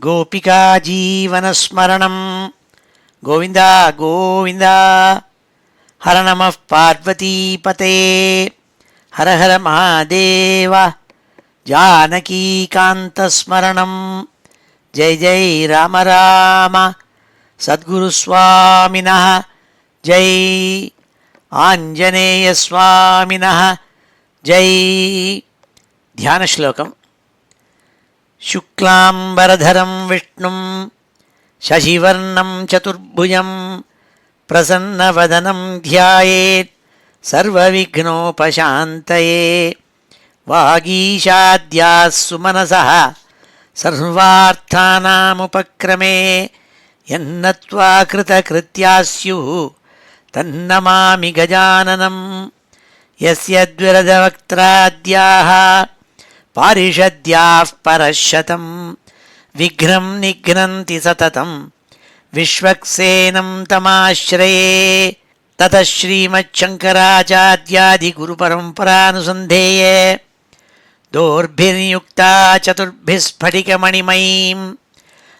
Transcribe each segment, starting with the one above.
गोपिका जीवनस्मरणं गोविन्द गोविन्द। हर नमः पार्वतीपते हर हर महादेव। जानकीकान्तस्मरणं जय जय राम राम। सद्गुरुस्वामिनः जय, आञ्जनेयस्वामिनः जय। ध्यानश्लोकम्। शुक्लाम्बरधरं विष्णुं शशिवर्णं चतुर्भुजं प्रसन्नवदनं ध्यायेत् सर्वविघ्नोपशान्तये। वागीशाद्याः सुमनसः सर्वार्थानामुपक्रमे यन्नत्वा कृतकृत्याः स्युः तन्नमामि गजाननं। यस्य द्विरदवक्त्राद्याः पारिषद्याः परशतं विघ्नं निघ्नन्ति सततं विश्वक्सेनं तमाश्रये। ततः श्रीमच्छङ्कराचार्यादिगुरुपरम्परानुसन्धेये दोर्भिर्युक्ता चतुर्भिः स्फटिकमणिमयीम्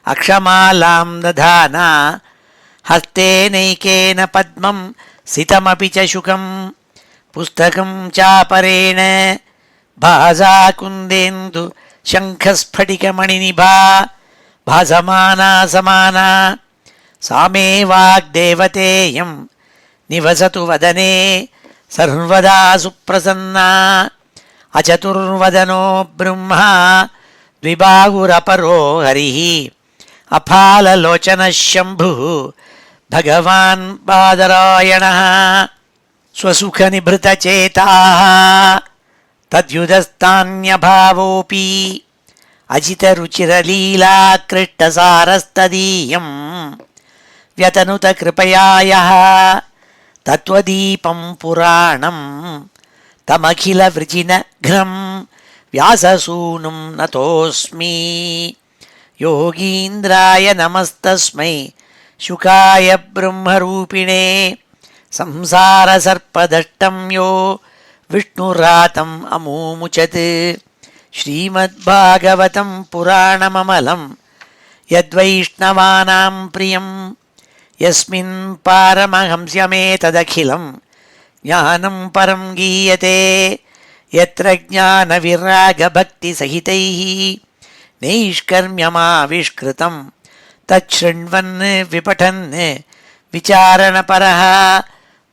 अक्षमालां दधाना हस्तेनैकेन पद्मं सितमपि च शुकं पुस्तकं चापरेण भासा कुन्देन्दु शङ्खस्फटिकमणिनिभा भासमाना समाना। सा मे वाग्देवतेयं निवसतु वदने सर्वदा सुप्रसन्ना। अचतुर्वदनो ब्रह्मा द्विबाहुरपरो हरिः अफाललोचनः शम्भुः भगवान् बादरायणः। स्वसुखनिभृतचेताः तद्युधस्तान्यभावोऽपि अजितरुचिरलीलाकृष्टसारस्तदीयं व्यतनुतकृपया यः तत्त्वदीपं पुराणं तमखिलवृजिनघ्नं व्याससूनुं नतोऽस्मि। योगीन्द्राय नमस्तस्मै शुकाय ब्रह्मरूपिणे संसारसर्पदष्टं यो विष्णुरातम् अमूमुचत्। श्रीमद्भागवतं पुराणममलं यद्वैष्णवानां प्रियं यस्मिन् पारमहंस्यमेतदखिलं ज्ञानं परं गीयते। यत्र ज्ञानविरागभक्तिसहितैः नैष्कर्म्यमाविष्कृतं तच्छृण्वन् विपठन् विचारणपरः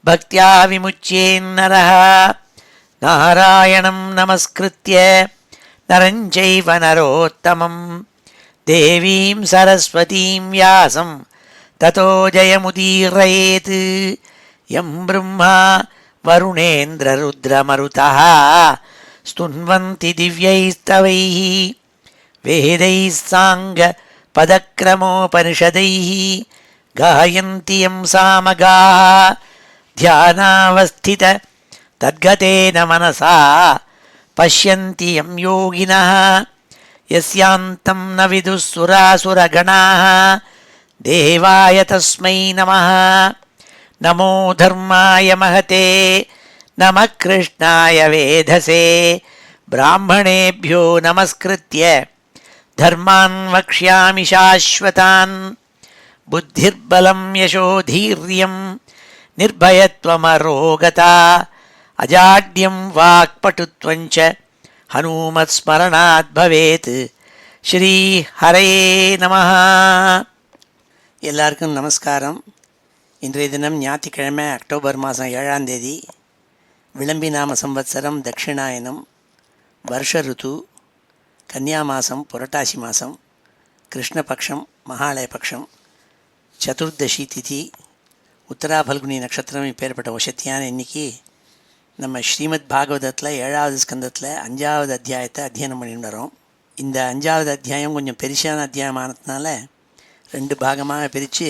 भक्त्या विमुच्येन्नरः। नारायणं नमस्कृत्य नरं चैव नरोत्तमं देवीं सरस्वतीं व्यासं ततो जयमुदीरयेत्। यं ब्रह्मा वरुणेन्द्ररुद्रमरुतः स्तुन्वन्ति दिव्यैस्तवैः वेदैः साङ्गपदक्रमोपनिषदैः गायन्ति यं सामगाः। ध्यानावस्थित तद्गतेन मनसा पश्यन्ति यं योगिनः यस्यान्तं न विदुः सुरासुरगणाः। देवाय तस्मै नमः। नमो धर्माय महते नमः कृष्णाय वेधसे। ब्राह्मणेभ्यो नमस्कृत्य धर्मान् वक्ष्यामि शाश्वतान्। बुद्धिर्बलं यशोधीर्यं निर्भयत्वमरोगता अजाड्यं वाक्पटुत्वञ्च हनुमत्स्मरणात् भवेत्। ஸ்ரீ ஹரயே நமஹ. எல்லாருக்கும் நமஸ்காரம். இன்றைய தினம் ஞாயிற்றுக்கிழமை அக்டோபர் மாதம் 7ஆம் தேதி. விளம்பி நாம சம்வத்சரம் தட்சிணாயனம். வருஷ ருத்து கன்னியா மாதம் புரட்டாசி மாதம். கிருஷ்ணபக்ஷம் மகாலயபக்ஷம். சதுர்தசி திதி. உத்தரா பல்குனி நட்சத்திரம். இப்பேற்பட்ட வசத்தியான இன்னைக்கு நம்ம ஸ்ரீமத் பாகவதத்தில் 7வது ஸ்கந்தத்தில் 5வது அத்தியாயத்தை அத்தியனம் பண்ணிட்டு வரோம். இந்த 5வது அத்தியாயம் கொஞ்சம் பெருசான அத்தியாயமானதுனால 2 பாகமாக பிரித்து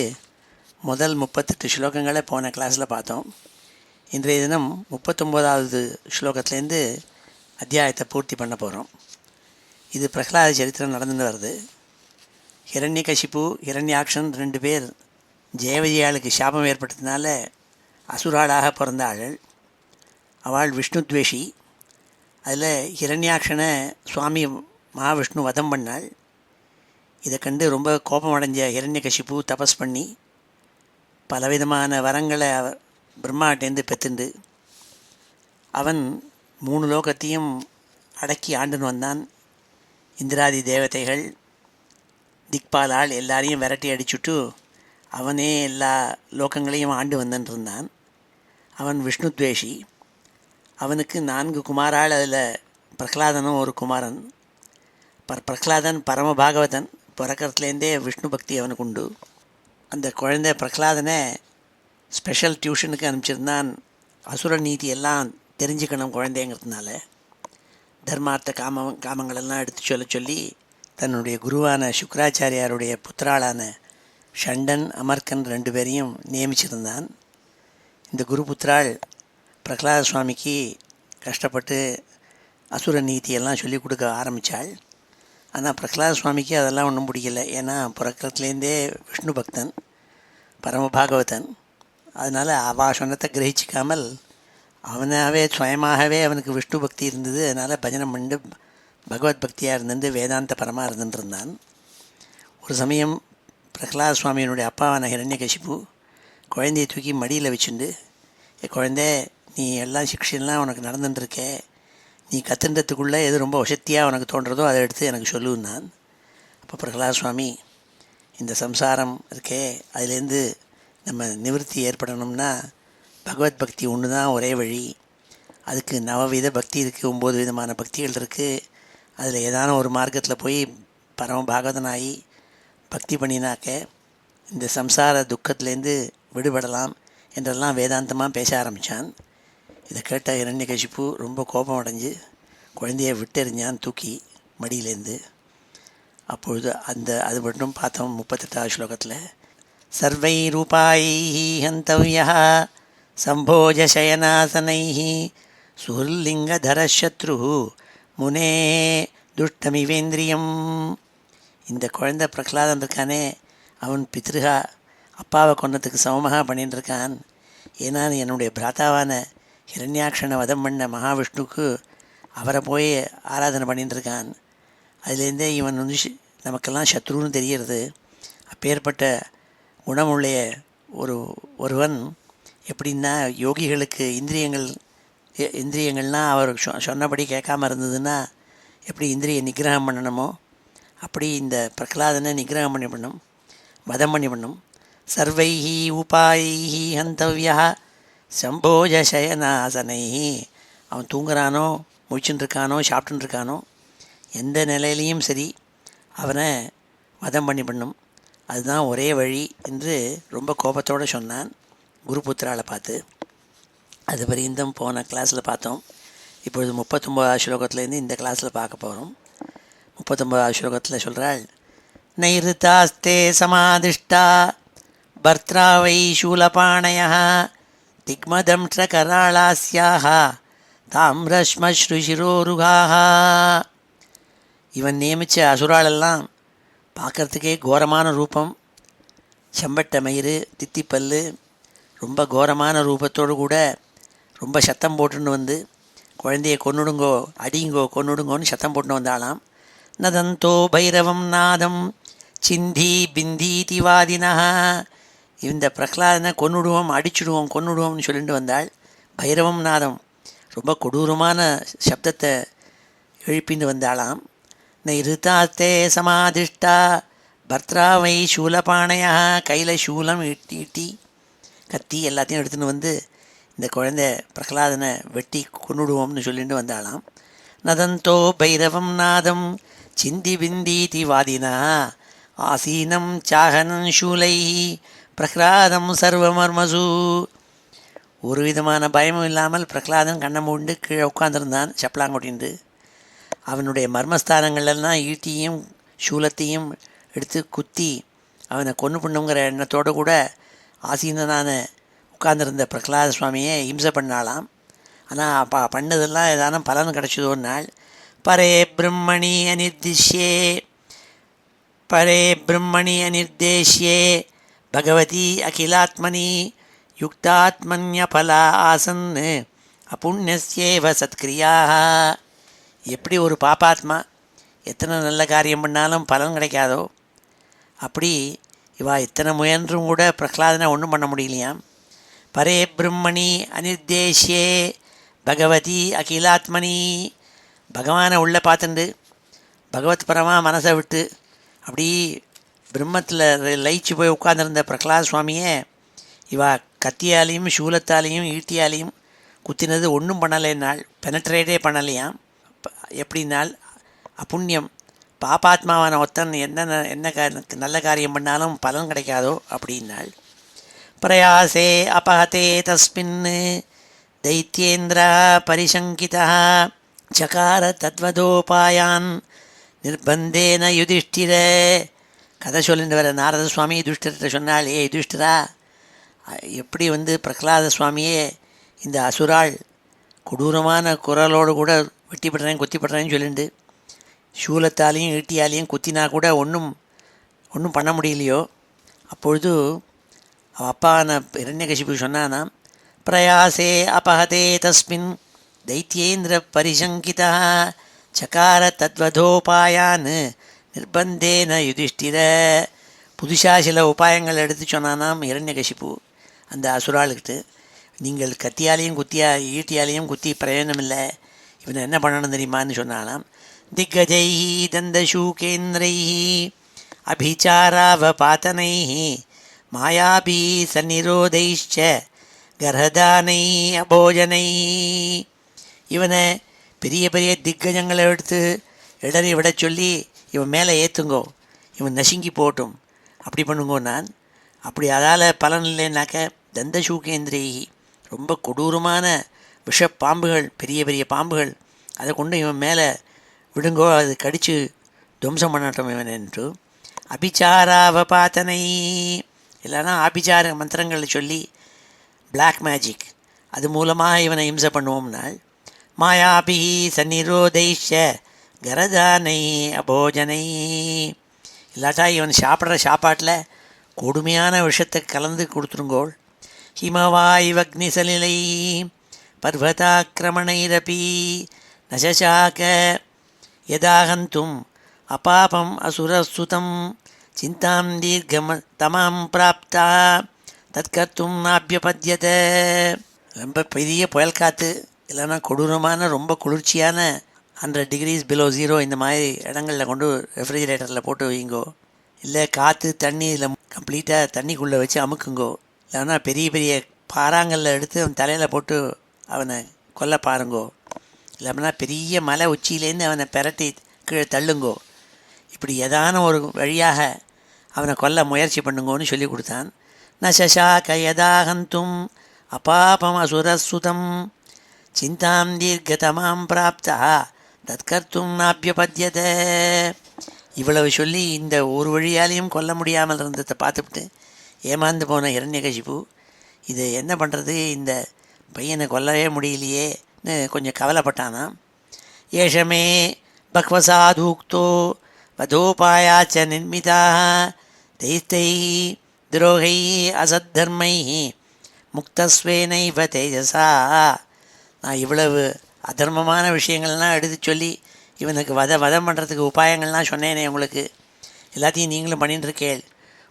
முதல் 38 ஸ்லோகங்களை போன கிளாஸில் பார்த்தோம். இன்றைய தினம் 39வது ஸ்லோகத்துலேருந்து அத்தியாயத்தை பூர்த்தி பண்ண போகிறோம். இது பிரகலாத சரித்திரம் நடந்துன்னு வருது. ஹிரண்யகசிப்பு ஹிரண்யாக்ஷன் 2 பேர் ஜெயவிஜயாளுக்கு சாபம் ஏற்பட்டதுனால அசுராளாக பிறந்த ஆள். அவள் விஷ்ணுத்வேஷி. அதில் ஹிரண்யாக்ஷனை சுவாமி மகாவிஷ்ணு வதம் பண்ணாள். இதை கண்டு ரொம்ப கோபம் அடைஞ்ச ஹிரண்யகசிபு தபஸ் பண்ணி பலவிதமான வரங்களை பிரம்மாட்டேந்து பெற்றுண்டு அவன் 3 லோகத்தையும் அடக்கி ஆண்டுன்னு வந்தான். இந்திராதி தேவதைகள் திக்பாலால் எல்லாரையும் விரட்டி அடிச்சுட்டு அவனே எல்லா லோகங்களையும் ஆண்டு வந்துட்டு இருந்தான். அவன் விஷ்ணுத்வேஷி. அவனுக்கு 4 குமாரால், அதில் பிரகலாதனும் ஒரு குமாரன். பிரகலாதன் பரமபாகவதன், பிறக்கிறதுலேருந்தே விஷ்ணு பக்தி அவனுக்கு உண்டு. அந்த குழந்தை பிரகலாதனை ஸ்பெஷல் டியூஷனுக்கு அனுப்பிச்சிருந்தான். அசுர நீதி எல்லாம் தெரிஞ்சுக்கணும் குழந்தைங்கிறதுனால. தர்மார்த்த காமங்களெல்லாம் எடுத்து சொல்லி தன்னுடைய குருவான சுக்கராச்சாரியாருடைய புத்திராளான ஷண்டன், அமர்கன் 2 பேரையும் நியமிச்சிருந்தான். இந்த குரு புத்திராள் பிரகலாத சுவாமிக்கு கஷ்டப்பட்டு அசுர நீதியெல்லாம் சொல்லிக் கொடுக்க ஆரம்பித்தாள். ஆனால் பிரகலாத சுவாமிக்கு அதெல்லாம் ஒன்றும் பிடிக்கல. ஏன்னா பிறக்கிறதுலேருந்தே விஷ்ணு பக்தன், பரமபாகவதன். அதனால் அவள் சொன்னத்தை கிரகிச்சிக்காமல் அவனாகவே சுயமாகவே அவனுக்கு விஷ்ணு பக்தி இருந்தது. அதனால் பஜனம் பண்ணி பகவத் பக்தியாக இருந்துட்டு வேதாந்த பரமாக இருந்துட்டு இருந்தான். ஒரு சமயம் பிரகலாத சுவாமியினுடைய அப்பாவான ஹிரண்யகசிபு குழந்தையை தூக்கி மடியில் வச்சுண்டு, குழந்தை நீ எல்லாம் சிக்ஷையெல்லாம் உனக்கு நடந்துட்டுருக்கே, நீ கற்றுன்றதுக்குள்ளே எது ரொம்ப வசத்தியாக உனக்கு தோன்றதோ அதை எடுத்து எனக்கு சொல்லுன்னான். அப்போ பிரகலாத சுவாமி, இந்த சம்சாரம் இருக்கே அதுலேருந்து நம்ம நிவர்த்தி ஏற்படணும்னா பகவத் பக்தி ஒன்று தான் ஒரே வழி. அதுக்கு 9 வித பக்தி இருக்குது, 9 விதமான பக்திகள் இருக்குது. அதில் ஏதான ஒரு மார்க்கத்தில் போய் பரமபாகவதனாகி பக்தி பண்ணினாக்க இந்த சம்சார துக்கத்துலேருந்து விடுபடலாம் என்றெல்லாம் வேதாந்தமாக பேச ஆரம்பித்தான். இதை கேட்ட ஹிரண்யகசிபு ரொம்ப கோபம் அடைஞ்சு குழந்தையை விட்டெறிஞ்சான் தூக்கி மடியிலேருந்து. அப்பொழுது அது மட்டும் பார்த்தோம் 38வது ஸ்லோகத்தில். சர்வை ரூபாய் ஹந்தவ்யா சம்போஜ சயனாசனைः சுர்லிங்கதரசத்ரு முனே துஷ்டமிவேந்திரியம். இந்த குழந்தை பிரகலாதன் இருக்கானே, அவன் பித்ருகா அப்பாவை கொன்னதுக்கு சமமாக பண்ணிட்டு இருக்கான். ஏன்னா என்னுடைய பிராத்தாவான ஹிரண்யாக்ஷனை வதம் பண்ண மகாவிஷ்ணுக்கு அவரை போய் ஆராதனை பண்ணிட்டு இருக்கான். அதுலேருந்தே இவன் நமக்கெல்லாம் சத்ருன்னு தெரிகிறது. அப்பேற்பட்ட குணமுடைய ஒருவன் எப்படின்னா, யோகிகளுக்கு இந்திரியங்கள்னால் அவர் சொன்னபடி கேட்காமல் இருந்ததுன்னா எப்படி இந்திரிய நிகிரகம் பண்ணணுமோ அப்படி இந்த பிரகலாதனை நிகிரகம் பண்ணிவிடணும், வதம் பண்ணிவிடணும். சர்வைஹி உபாயைஹி ஹந்தவ்யா சம்போஜ சயனாசனைஹி. அவன் தூங்குறானோ, முழிச்சுட்டு இருக்கானோ, சாப்பிட்டுன்னு இருக்கானோ, எந்த நிலையிலையும் சரி அவனை வதம் பண்ணிவிடணும். அதுதான் ஒரே வழி என்று ரொம்ப கோபத்தோடு சொன்னான் குருபுத்திராவை பார்த்து. அது பரியந்தம் போன கிளாஸில் பார்த்தோம். இப்பொழுது 39வது ஸ்லோகத்துலேருந்து இந்த கிளாஸில் பார்க்க போகிறோம். 39வது ஸ்லோகத்தில் சொல்கிறாள், நைருதாஸ்தே சமாதிஷ்டா பர்த்ரா வை சூலபாணயः திக்மதம்ஷ்டகராளாஸ்யாः தாம்ரஸ்மஸ்ருஷிரோருகாः. இவன் நியமித்த அசுராலெல்லாம் பார்க்குறதுக்கே கோரமான ரூபம், செம்பட்ட மயிறு, தித்திப்பல், ரொம்ப கோரமான ரூபத்தோடு கூட ரொம்ப சத்தம் போட்டுன்னு வந்து குழந்தையை கொன்னுடுங்கோ, அடிங்கோ, கொன்னுடுங்கோன்னு சத்தம் போட்டுன்னு வந்தாலாம். நதந்தோ பைரவம் நாதம் சிந்தி பிந்தீதி வாதினா. இந்த பிரகலாதனை கொன்னுடுவோம், கொன்னுடுவோம்னு சொல்லிட்டு வந்தாள். பைரவம் நாதம் ரொம்ப கொடூரமான சப்தத்தை எழுப்பின்னு வந்தாளாம். நைருதாஸ்தே சமாதிஷ்டா பர்த்ரா வை சூலபாணையா. கையில் சூலம் ஈட்டி கத்தி எல்லாத்தையும் எடுத்துன்னு வந்து இந்த குழந்தை பிரகலாதனை வெட்டி கொன்னுடுவோம்னு சொல்லிட்டு வந்தாளாம். நதந்தோ பைரவம் நாதம் சிந்தி பிந்தீதி வாதினா ஆசீனம் சாகனம் சூலை பிரகலாதம் சர்வமர்மசு. ஒரு விதமான பயமும் இல்லாமல் பிரகலாதன் கண்ணை மூண்டு கீழே உட்காந்துருந்தான் சப்பலாங்கொட்டின்று. அவனுடைய மர்மஸ்தானங்கள்லாம் ஈட்டியும் சூலத்தையும் எடுத்து குத்தி அவனை கொன்று பண்ணுங்கிற எண்ணத்தோடு கூட ஆசீனனான உட்கார்ந்துருந்த பிரகலாத சுவாமியை ஹிம்சை பண்ணாலாம். ஆனால் பண்ணதெல்லாம் ஏதான பலன் கிடச்சதோன்னு நாள். பரே பிரம்மணி அனிர்தேஷ்யே பகவதி அகிலாத்மனி யுக்தாத்மன்ய பலா ஆசன் அபுண்ணியஸ்யேவ சத்கிரியாக. எப்படி ஒரு பாப்பாத்மா எத்தனை நல்ல காரியம் பண்ணாலும் பலன் கிடைக்காதோ, அப்படி இவா இத்தனை முயன்றும் கூட பிரகலாதனை ஒன்றும் பண்ண முடியலையாம். பரே பிரம்மணி அனிர்தேஷ்யே பகவதி அகிலாத்மனி, பகவானை உள்ளே பார்த்துண்டு பகவத் பரமாக மனசை விட்டு அப்படி பிரம்மத்தில் லயிச்சு போய் உட்கார்ந்துருந்த பிரகலாத சுவாமியே இவா கத்தியாலையும் சூலத்தாலையும் ஈட்டியாலையும் குத்தினது ஒன்றும் பண்ணலைன்னாள், பெனட்ரேட்டே பண்ணலையாம். எப்படின்னால் அப்புண்ணியம், பாபாத்மாவான ஒத்தன் என்ன நல்ல காரியம் பண்ணாலும் பலன் கிடைக்காதோ அப்படின்னாள். பிரயாசே அபஹதே தஸ்மின் தைத்யேந்திரா பரிசங்கிதா சகார தத்வதோபாயான் நிர்பந்தேன யுதிஷ்டிர. கதை சொல்லிட்டு வர நாரத சுவாமி யுதிஷ்டிரத்தை சொன்னாள், ஏ யுதிஷ்டிரா, எப்படி பிரகலாத சுவாமியே இந்த அசுராள் கொடூரமான குரலோடு கூட வெட்டிப்படுறேன் கொத்திப்படுறேன்னு சொல்லிட்டு சூலத்தாலையும் ஈட்டியாலையும் குத்தினா கூட ஒன்றும் பண்ண முடியலையோ. அப்பொழுது அவள் அப்பான இரண்யகசிபு சொன்னானா, பிரயாசே அபஹதே தஸ்மின் தைத்யேந்திர பரிசங்கிதா சகார தத்வதோபாயான் நிர்பந்தேன யுதிஷ்டிர. புதுசாக சில உபாயங்கள் எடுத்து சொன்னானாம் இரண்யகசிபு அந்த அசுராளுக்கிட்டு. நீங்கள் கத்தியாலையும் ஈட்டியாலையும் குத்தி பிரயோஜனம் இல்லை, இவனை என்ன பண்ணணும் தெரியுமான்னு சொன்னாலாம். திக்கஜை தந்தசூகேந்திரை அபிச்சாராவபாத்தனை மாயாபி சந்நிரோதைச்ச கர்ஹதானை அபோஜனை. இவனை பெரிய பெரிய திக்கஜங்களை எடுத்து இடறி விட சொல்லி இவன் மேலே ஏற்றுங்கோ, இவன் நசுங்கி போட்டும், அப்படி பண்ணுங்கோ. நான் அப்படி அதால் பலன் இல்லைன்னாக்க தந்தசூகேந்திரை ரொம்ப கொடூரமான விஷப்பாம்புகள், பெரிய பெரிய பாம்புகள், அதை கொண்டு இவன் மேலே விடுங்கோ, அது கடித்து துவம்சம் பண்ணட்டும் இவன் என்று. அபிச்சாராவபாத்தனை, இல்லைன்னா ஆபிச்சார மந்திரங்களை சொல்லி பிளாக் மேஜிக், அது மூலமாக இவனை இம்சை பண்ணுவோம்னால். மாயாபி சந்நிரோதைஷ கரதானை அபோஜனை, இல்லாட்டா இவன் சாப்பிட்ற சாப்பாட்டில் கொடுமையான விஷத்தை கலந்து கொடுத்துருங்கோள். ஹிமவாயுவக்னிசலிலை பர்வதாக்கிரமணைரபி நசசாக யதாகந்தும் அபாபம் அசுரசுதம் சிந்தாம் தீர்க்கம் தமாம் பிராப்தா தற்கர்த்தும் நாபியபத்யத. ரொம்ப பெரிய புயல் காற்று, இல்லைன்னா கொடூரமான ரொம்ப குளிர்ச்சியான 100 degrees below 0 இந்த மாதிரி இடங்களில் கொண்டு ரெஃப்ரிஜிரேட்டரில் போட்டு வைங்கோ. இல்லை காற்று தண்ணி இதில் கம்ப்ளீட்டாக தண்ணிக்குள்ளே வச்சு அமுக்குங்கோ. இல்லைன்னா பெரிய பெரிய பாறாங்கல்ல எடுத்து அவன் தலையில் போட்டு அவனை கொல்ல பாருங்கோ. இல்லைன்னா பெரிய மலை உச்சியிலேருந்து அவனை பெரட்டி கீழே தள்ளுங்கோ. இப்படி ஏதான ஒரு வழியாக அவனை கொல்ல முயற்சி பண்ணுங்கோன்னு சொல்லி கொடுத்தான். ந சசாக யதாகந்தும் அபாபம் அசுரசுதம் சிந்தாம் தீர்க்கதமாம் பிராப்தா தற்கர்த்தும் நாபியபத்யத. இவ்வளவு சொல்லி இந்த ஒரு வழியாலையும் கொல்ல முடியாமல் இருந்ததை பார்த்துவிட்டு ஏமாந்து போன இரண்யகசிபு, இது என்ன பண்ணுறது, இந்த பையனை கொல்லவே முடியலையேன்னு கொஞ்சம் கவலைப்பட்டானா. ஏஷமே பக்வசாதூக்தோ வதோபாயாச்ச நிர்மிதாக தைஸ்தை துரோகை அசத்தர்மை முக்தஸ்வேனைவ தேஜசா. நான் இவ்வளவு அதர்மமான விஷயங்கள்லாம் எடுத்து சொல்லி இவனுக்கு வதம் பண்ணுறதுக்கு உபாயங்கள்லாம் சொன்னேனே உங்களுக்கு, எல்லாத்தையும் நீங்களும் பண்ணிட்டுருக்கேள்.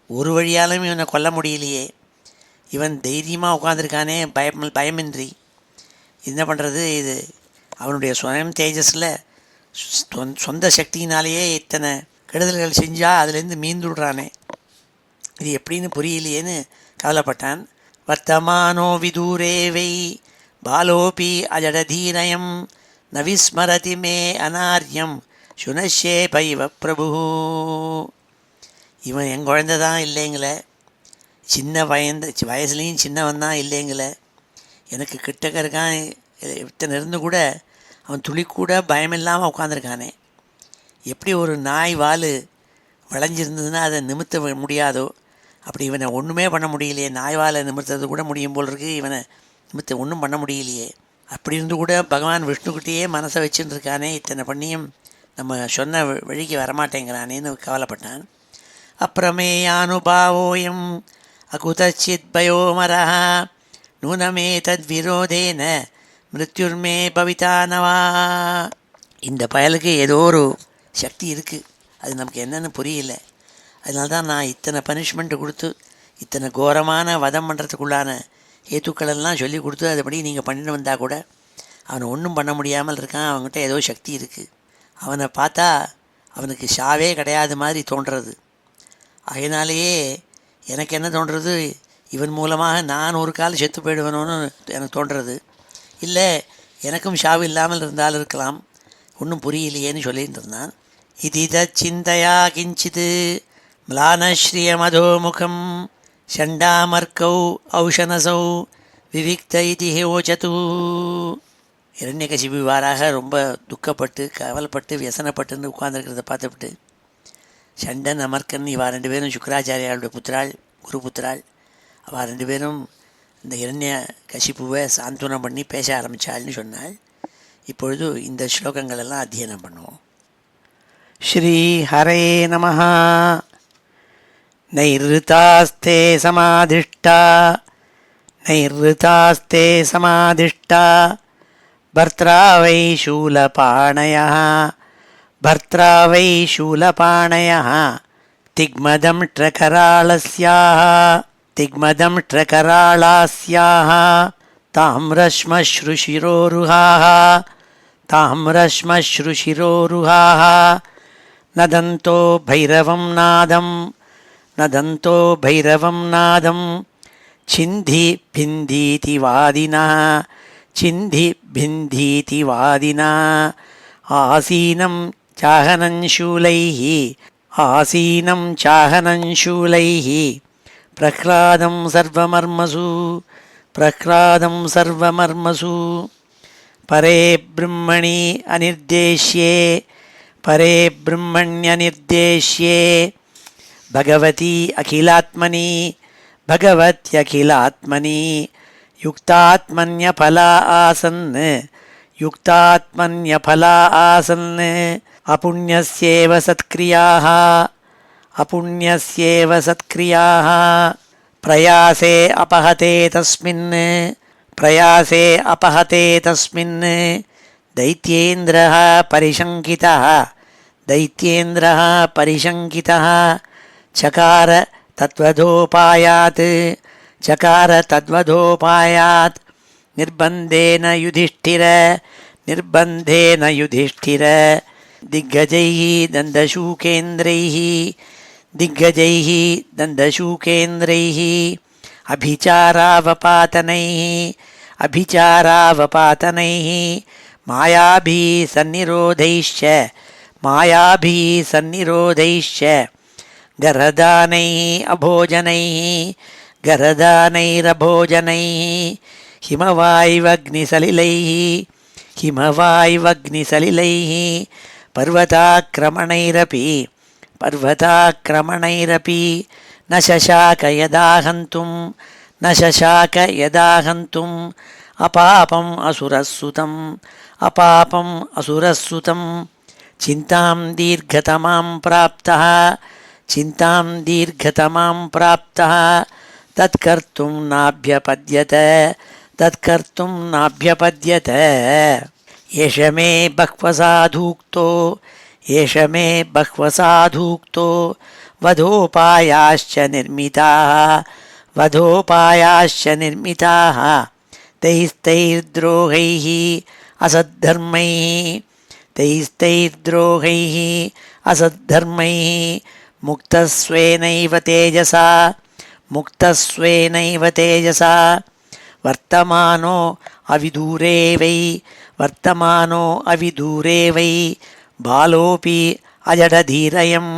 ஒரு வழியாலும் இவனை கொல்ல முடியலையே, இவன் தைரியமாக உட்காந்துருக்கானே பயமின்றி. என்ன பண்ணுறது, இது அவனுடைய சுயம் தேஜஸில் சொந்த சக்தியினாலேயே இத்தனை கெடுதல்கள் செஞ்சால் அதுலேருந்து மீந்துடுறானே, இது எப்படின்னு புரியலையேன்னு கவலைப்பட்டான். வர்த்தமானோ விதூரேவை பாலோபி அஜடதீரயம் ந விஸ்மரதி மே அனார்யம் சுனஷே பைவ பிரபு. இவன் என் குழந்தை தான் இல்லைங்களே, சின்ன வயசுலேயும் சின்னவன் தான் இல்லைங்களே, எனக்கு கிட்டக்க இருக்கான், இத்தனை இருந்து கூட அவன் துளி கூட பயமில்லாமல் உட்காந்துருக்கானே. எப்படி ஒரு நாய் வால் வளைஞ்சிருந்ததுன்னா அதை நிமித்த முடியாதோ அப்படி இவனை ஒன்றுமே பண்ண முடியலையே. நாய் வாலை நிமிர்த்தது கூட முடியும் போல் இருக்குது, இவனை நிமித்த ஒன்றும் பண்ண முடியலையே. அப்படி இருந்து கூட பகவான் விஷ்ணுக்கிட்டேயே மனசை வச்சுட்டு இருக்கானே, இத்தனை பண்ணியும் நம்ம சொன்ன வழிக்கு வரமாட்டேங்கிறானேன்னு கவலைப்பட்டான். அப்பிரமேயானுபாவோயம் அகுதச்சித் பயோமரா நூனமே தத்விரோதேன மிருத்யுர்மே பவிதானவா. இந்த பயலுக்கு ஏதோ ஒரு சக்தி இருக்குது, அது நமக்கு என்னென்னு புரியல. அதனால தான் நான் இத்தனை பனிஷ்மெண்ட்டு கொடுத்து இத்தனை கோரமான வதம் பண்ணுறதுக்குள்ளான ஏத்துக்களெல்லாம் சொல்லி கொடுத்து அதுபடி நீங்கள் பண்ணிட்டு வந்தால் கூட அவனை ஒன்றும் பண்ண முடியாமல் இருக்கான். அவன்கிட்ட ஏதோ சக்தி இருக்குது. அவனை பார்த்தா அவனுக்கு ஷாவே கிடையாது மாதிரி தோன்றுறது. அதனாலேயே எனக்கு என்ன தோன்றுறது, இவன் மூலமாக நான் ஒரு கால் செத்து போயிடுவனோன்னு எனக்கு தோன்றுறது. இல்லை எனக்கும் ஷாவு இல்லாமல் இருந்தாலும் இருக்கலாம், ஒன்றும் புரியலையேன்னு சொல்லிட்டு இருந்தான். இதித சிந்தையா கிஞ்சித் ம்லானஸ்ரீயமதோமுகம் ஷண்டாமர்க்கௌ ஔஷனசௌ விவிக்த இதி ஹோச்சது. இரண்யகசிபுவாராக ரொம்ப துக்கப்பட்டு கவலைப்பட்டு வியசனப்பட்டுன்னு உட்கார்ந்துருக்கிறத பார்த்துவிட்டு சண்டன் அமர்க்கன் இவா 2 பேரும் சுக்கராச்சாரியாளுடைய புத்திராள், குரு புத்திராள். அவள் 2 பேரும் இந்த இரண்ய கசிப்புவை சாந்துவனம் பண்ணி பேச ஆரம்பித்தாள்னு சொன்னாள். இப்பொழுது இந்த ஸ்லோகங்கள் எல்லாம் அத்தியனம் பண்ணுவோம். ஸ்ரீ ஹரே நமஹ. நைருதாஸ்தே சமாதிஷ்டா நைருதாஸ்தே சமாதிஷ்டா பர்த்ரா வை சூலபாணயः பர்த்ரா வை சூலபாணயः திக்மதம் ட்ரகராளஸ்யாः திக்மதம் ட்ரகராளாஸ்யாः தாம்ரஸ்மஸ்ருஷிரோருஹாः தாம்ரஸ்மஸ்ருஷிரோருஹாः நதந்தோ பைரவம் நாதம் நதந்தோ பைரவம் நாதம் சிந்தி பிந்தீதி வாதினா சிந்தி பிந்தீதி வாதினா ஆசீனம் சாஹனம் சூலைஹி ஆசீனம் சாஹனம் சூலைஹி பிரஹ்லாதம் சர்வமர்மசு பிரஹ்லாதம் சர்வமர்மசு பரே பிரம்மணி அனிர்தேஷ்யே பரே பிரம்மண்யநிர்தேஷ்யே பகவதி அகிலாத்மனி பகவத்யகிலாத்மனி யுக்தாத்மன்யபலா ஆசன் யுக்தாத்மன்யபலா ஆசன் அபுண்யஸ்யேவ சத்க்ரியாः அபுண்யஸ்யேவ சத்க்ரியாः பிரயாசே அபஹதே தஸ்மின் பிரயாசே அபஹதே தஸ்மின் தைத்யேந்திரः பரிசங்கிதः தைத்யேந்திரः பரிசங்கிதः சகார தத்வதோபாயாத் சகார தத்வதோபாயாத் நிர்பந்தேன யுதிஷ்டிர நிர்பந்தேன யுதிஷ்டிர திக்கஜைः தந்தசூகேந்திரைः திக்கஜைः தந்தசூகேந்திரைः அபிச்சாராவபாதனைः அபிச்சாராவபாதனைः மாயாபிः சந்நிரோதைश्च மாயாபிः சந்நிரோதைश्च கரதானைः அபோஜனைः கரதானைரபோஜனைः ஹிமவாய்வக்னிசலிலைः ஹிமவாய்வக்னிசலிலைः பர்வதாக்ரமணைரபி பர்வதாக்ரமணைரபி ந சசாக யதாஹந்தும் ந சசாக யதாஹந்தும் அபாபம் அசுரசுதம் அபாபம் அசுரசுதம் சிந்தாம் தீர்க்கதமாம் பிராப்தः சிந்தாம் தீர்க்கதமாம் பிராப்தः தத்கர்த்தும் நாப்யபத்யத தத்கர்த்தும் நாப்யபத்யத ஏஷ மே பஹ்வசாதூக்தோ ஏஷ மே பஹ்வசாதூக்தோ வதோபாயாश्च நிர்மிதாः வதோபாயாश्च நிர்மிதாः தைஸ்தைர்த்ரோகைः அசத்தர்மைः தைஸ்தைர்த்ரோகைः அசத்தர்மைः முக்தஸ்வேனைவ தேஜசா முக்தஸ்வேனைவ தேஜசா வர்த்தமானோ அவிதூரே வை வர்த்தமானோ அவிதூரே வை பாலோபி அஜடதீரயம்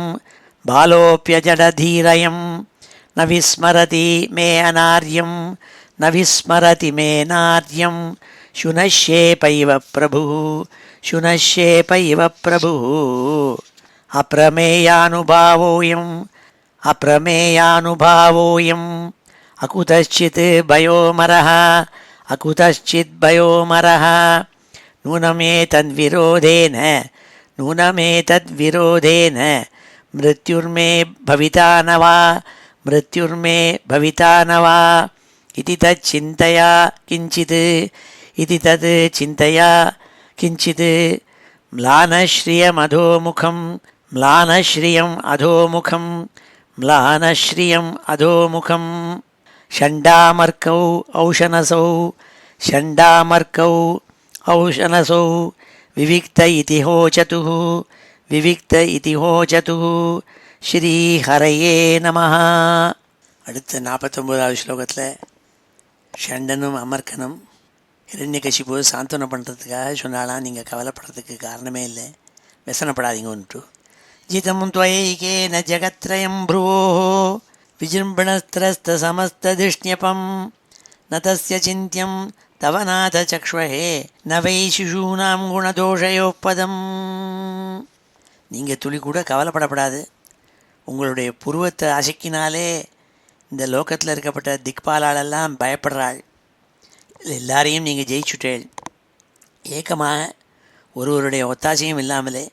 பாலோப்யஜடதீரயம் ந விஸ்மரதி மே அநார்யம் ந விஸ்மரதி மே நார்யம் சுனஷ்யேபைவ பிரபுः சுனஷ்யேபைவ பிரபுः அப்ரமேயானுபாவோயம் அப்ரமேயானுபாவோயம் அகுதச்சித் பயோமரः அகுதச்சித் பயோமரः நூனமேதத்விரோதேன நூனமேதத்விரோதேன மிருத்யுர்மே பவிதா ந வா மிருத்யுர்மே பவிதா ந வா இதி தத் சிந்தயா கிஞ்சித் இதி தத் சிந்தயா கிஞ்சித் ம்லானஸ்ரீயம் அதோமுகம் ம்லானஸ்ரீயம் அதோமுகம் म्लानश्रियम् अधोमुखं षण्डामर्कौ औशनसौ षण्डामर्कौ औशनसौ विविक्त इति होचतुः विविक्त इति होचतुः ஸ்ரீஹரையே நமஹ. அடுத்த 49வது ஸ்லோகத்தில் ஷண்டனும் அமர்க்கனும் ஹிரண்யகசிபு சாந்தனம் பண்ணுறதுக்காக சொன்னாலாம், நீங்கள் கவலைப்படுறதுக்கு காரணமே இல்லை, व्यसनப்படாதீங்கன்ட்டு. ஜிதம் துவயைகேன ஜகத்ரயம் ப்ருவோ விஜృంభணஸ்திரஸ்தசமஸ்ததிஷ்ண்யபம் ந தஸ்ய சிந்தியம் தவ நாத சக்ஷ்வஹே ந வை சிசூனாம் குணதோஷயோப்பதம். நீங்கள் துளி கூட கவலைப்படப்படாது. உங்களுடைய புருவத்தை அசைக்கினாலே இந்த லோகத்தில் இருக்கப்பட்ட திக்பாலாலெல்லாம் பயப்படுறாள். எல்லாரையும் நீங்கள் ஜெயிச்சுட்டேள். ஏக்கமாக ஒருவருடைய ஒத்தாசையும் இல்லாமலே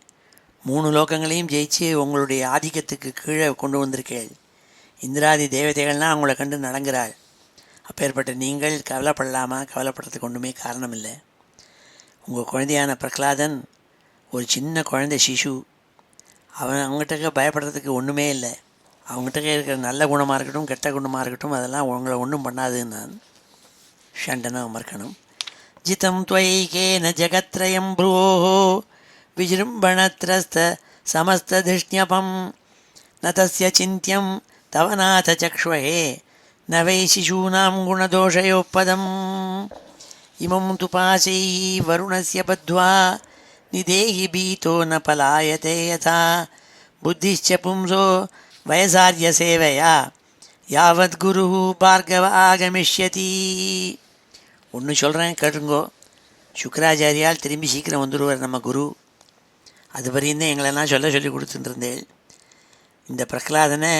3 லோகங்களையும் ஜெயிச்சு உங்களுடைய ஆதிக்கத்துக்கு கீழே கொண்டு வந்திருக்கேள். இந்திராதி தேவதைகள்லாம் அவங்கள கண்டு நடங்குறாள். அப்பேற்பட்ட நீங்கள் கவலைப்படலாமா? கவலைப்படுறதுக்கு ஒன்றுமே காரணம் இல்லை. உங்கள் குழந்தையான பிரகலாதன் ஒரு சின்ன குழந்தை சிசு. அவங்ககிட்ட பயப்படுறதுக்கு ஒன்றுமே இல்லை. அவங்ககிட்ட இருக்கிற நல்ல குணமாக இருக்கட்டும் கெட்ட குணமாக இருக்கட்டும் அதெல்லாம் உங்களை ஒன்றும் பண்ணாதுன்னு நான் ஷண்டனம் அமர்க்கணும். ஜிதம் துவைகேன ஜகத்ரயம் ப்ருவோ விஜృంభணத்ரஸ்த சமஸ்ததிஷ்ண்யபம் ந தஸ்ய சிந்தியம் தவ நாத சக்ஷ்வஹே ந வை சிசூனாம் குணதோஷயோப்பதம். இமம் து பாசைः வருணஸ்ய பத்வா நிதேஹி பீதோ ந பலாயதே யதா புத்திश्च பும்சோ வயசார்ய சேவையா யாவத் குரு பார்கவ ஆகமிஷ்யதி. ஒன்று சொல்கிறேன் கேட்டுங்கோ. சுக்கராச்சாரியால் திரும்பி சீக்கிரம் வந்துடுவார் நம்ம குரு. அது வரையும் எங்களெல்லாம் சொல்லி கொடுத்துட்டுருந்தேன். இந்த பிரகலாதனை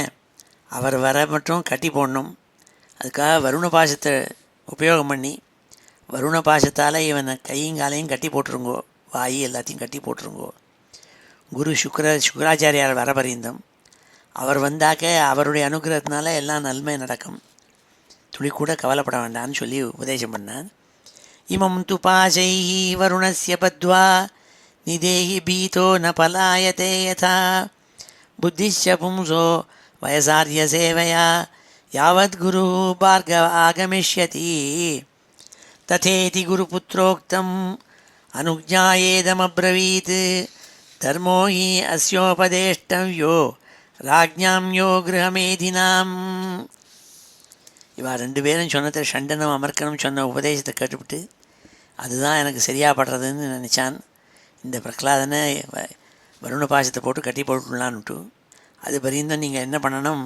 அவர் வர மட்டும் கட்டி போடணும். அதுக்காக வருண பாசத்தை உபயோகம் பண்ணி வருண பாசத்தால் இவனை கையங்காலையும் கட்டி போட்டுருங்கோ, வாயி எல்லாத்தையும் கட்டி போட்டுருங்கோ. குரு சுக்கராச்சாரியார் வர பரியந்தம் அவர் வந்தாக்க அவருடைய அனுகிரகத்தினால எல்லாம் நன்மை நடக்கும். துளி கூட கவலைப்பட வேண்டான்னு சொல்லி உபதேசம் பண்ணார். இமம் து பாசைः வருணஸ்ய பத்வா நிதேஹி பீதோ ந பலாயதே யதா புத்திश्च பும்சோ வயசார்ய சேவையா யாவத் குரு பார்கவ ஆகமிஷ்யதி ததேதி குருபுத்ரோக்தம் அனுஜ்ஞாயேதமப்ரவீத் தர்மோ ஹி அஸ்யோபதேஷ்டவ்யோ ராஜ்ஞாம்யோ கிரகமேதினாம். இவா 2 பேரும் சொன்னதை ஷண்டனும் அமர்க்கனும் சொன்ன உபதேசத்தை கேட்டுவிட்டு அதுதான் எனக்கு சரியாக படுறதுன்னு நினச்சான். இந்த பிரகலாதனை வருண பாசத்தை போட்டு கட்டி போட்டுடலான்னுட்டு. அது பரிந்தும் நீங்கள் என்ன பண்ணணும்,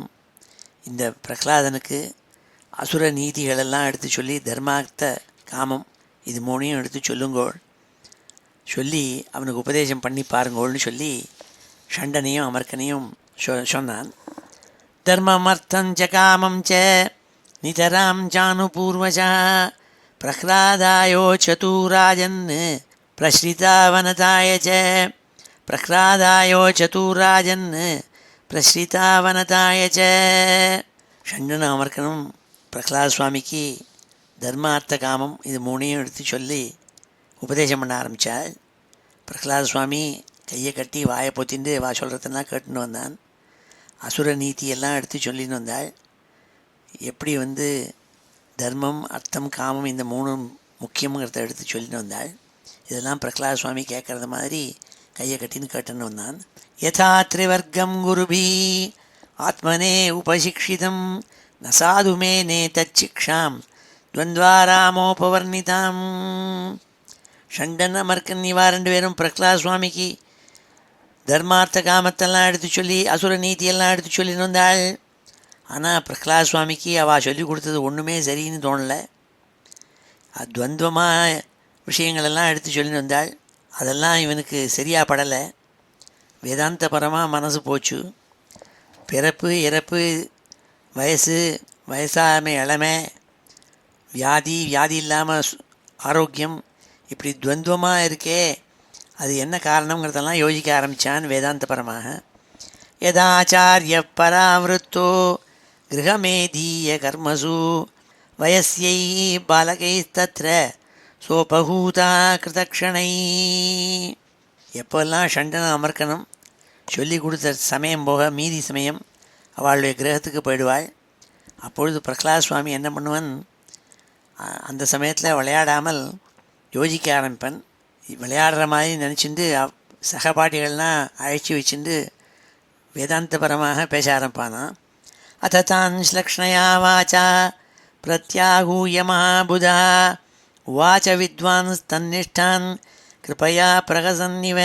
இந்த பிரகலாதனுக்கு அசுர நீதிகளெல்லாம் எடுத்து சொல்லி தர்மார்த்த காமம் இது 3ஐயும் எடுத்து சொல்லுங்கோள், சொல்லி அவனுக்கு உபதேசம் பண்ணி பாருங்கோள்னு சொல்லி ஷண்டனையும் அமர்க்கனையும் சொன்னான். தர்மம் அர்த்தம் ச காமம் ச நிதராம் ஜானுபூர்வஜா பிரஹ்லாதாயோச்சது ராஜன் பிரஸ்ரிதாவனதாய ச பிரஹ்லாதாயோச்சது ராஜன் பிரஸ்ரிதாவனதாய ச. ஷண்டனும் அமர்க்கனும் பிரகலாத சுவாமிக்கு தர்மார்த்த காமம் இது 3ஐயும் எடுத்து சொல்லி உபதேசம் பண்ண ஆரம்பித்தாள். பிரகலாத சுவாமி கையை கட்டி வாயை பொத்திண்டு வா சொல்கிறதெல்லாம் கேட்டுன்னு வந்தான். அசுர நீதியெல்லாம் எடுத்து சொல்லின்னு வந்தாள். எப்படி தர்மம் அர்த்தம் காமம் இந்த 3 முக்கியங்கிறத எடுத்து சொல்லின்னு வந்தாள். இதெல்லாம் பிரகலாத சுவாமி கேட்குறது மாதிரி கையை கட்டின்னு கேட்டுன்னு வந்தான். யதா த்ரிவர்க்கம் குருபி ஆத்மனே உபசிக்ஷிதம் ந சாது மேனே தச்சிக்ஷாம் துவந்த்வாராமோபவர்ணிதாம். ஷண்டன் அமர்க்கன் இவா 2 பேரும் பிரகலாத சுவாமிக்கு தர்மார்த்த காமத்தெல்லாம் எடுத்து சொல்லி அசுர நீதியெல்லாம் எடுத்து சொல்லின்னு வந்தாள். ஆனால் பிரகலாத சுவாமிக்கு அவள் சொல்லி கொடுத்தது ஒன்றுமே சரின்னு தோணலை. துவந்தமாக விஷயங்களெல்லாம் எடுத்து சொல்லின்னு வந்தாள். அதெல்லாம் இவனுக்கு சரியாக படலை. வேதாந்தபரமாக மனசு போச்சு. பிறப்பு இறப்பு வயசாமை இளமை வியாதி இல்லாமல் ஆரோக்கியம் இப்படி துவந்தமாக இருக்கே, அது என்ன காரணங்கிறதெல்லாம் யோசிக்க ஆரம்பித்தான் வேதாந்தபரமாக. யதாச்சாரிய பராவிருத்தோ கிரகமேதீய கர்மசு வயஸ்யை பாலகைஸ்தத்ர சோபகூதா கிருதக்ஷணை. எப்போல்லாம் ஷண்டனம் அமர்க்கணும் சொல்லி கொடுத்த சமயம் போக மீதி சமயம் அவளுடைய கிரகத்துக்கு போயிடுவாள். அப்பொழுது பிரகலாத சுவாமி என்ன பண்ணுவன், அந்த சமயத்தில் விளையாடாமல் யோசிக்க ஆரம்பிப்பன். விளையாடுற மாதிரி நினச்சிட்டு சகபாட்டிகள்லாம் அழைச்சி வச்சுட்டு வேதாந்தபரமாக பேச ஆரம்பிப்பானான். அதான் ஸ்லக்ஷ்ணயா வாச்சா பிரத்யாகூய மகாபுதா உவாச்ச வித்வான் தன்னிஷ்டான் கிருபையா பிரகசன்னிவ.